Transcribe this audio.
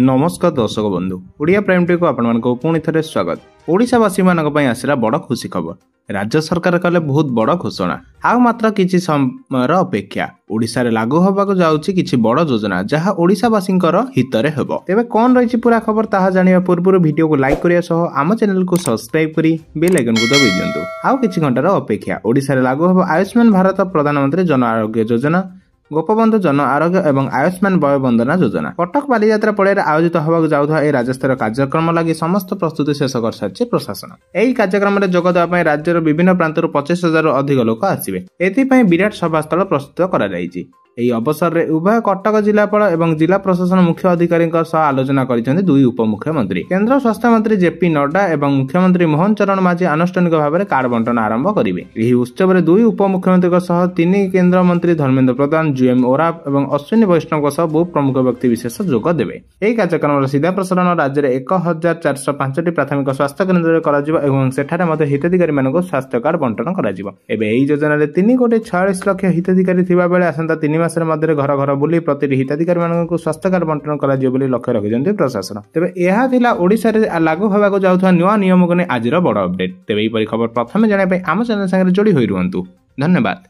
नमस्कार दर्शक बंधु ओडिया प्राइम टी को आपको पुणी थे स्वागत। ओडिशावासी आसला बड़ खुशी खबर। राज्य सरकार कले बहुत बड़ घोषणा। आ मात्र किछि समय अपेक्षा ओडिशा रे लागू होबाक जाउछि किछि बड़ योजना जहां ओडिशावासी हितरे हेबो। तेबे कोन रहिछि पूरा खबर ताहा जानिबा पूर्व वीडियो को लाइक करिया सह आम चैनल को सब्सक्राइब करी बेल आइकन को दबाइ दियंतु। आ किछि घंटार अपेक्षा ओडिशा रे लागू होबो आयुष्मान भारत प्रधानमंत्री जन आरोग्य योजना, गोपबंधु जन आरोग्य एवं आयुष्मान वय वंदना योजना। कटक बालीजात्रा पड़े आयोजित होगा जाउथा ए राज्यस्तरीय कार्यक्रम लगी समस्त प्रस्तुति शेष कर सारिछि प्रशासन। एही कार्यक्रम में जोगदेवा राज्यर विभिन्न प्रांतरू 25,000 अधिक लोक आसिबे। एथिपाई विराट सभास्थल प्रस्तुत करा जायछि। एही अवसर रे उभय कटक जिलापाल एवं जिला प्रशासन मुख्य अधिकारी आलोचना करिसेंति दुई उपमुख्यमंत्री। केंद्र स्वास्थ्य मंत्री जेपी नड्डा एवं मुख्यमंत्री मोहन चरण माझी आनुष्ठानिक भाव में कार्ड बंटन आरंभ करिवे। एही उत्सव रे दुई उपमुख्यमंत्री सह तीन केंद्र मंत्री धर्मेंद्र प्रधान, जुएम ओराफ एवं अश्विनी वैष्णव सह बहु प्रमुख व्यक्ति विशेष जोग देवे। एही कार्यक्रम सीधा प्रसारण राज्य में 1405 प्राथमिक स्वास्थ्य केन्द्र एवं सेठारे मध्य हिताधिकारी मानक स्वास्थ्य कार्ड बंटन करा। एबे एही योजना रे 3,46 लाख हिताधिकारी थिबा बेले आसंता 3 मासर मध्य घर घर बुली प्रति हिताधिकारी मानक स्वास्थ्य कार्ड बंटन करा बोली लक्ष्य रखिछन्ति प्रशासन। तेबे एहा थिला ओडिसा रे लागू होबाको जाउथवा नुवा नियम को नै आजिर बड़ अपडेट। तेबे एही परि खबर प्रथमे जाने आम चैनल संगे जोड़ी होई रुहंतु। धन्यवाद।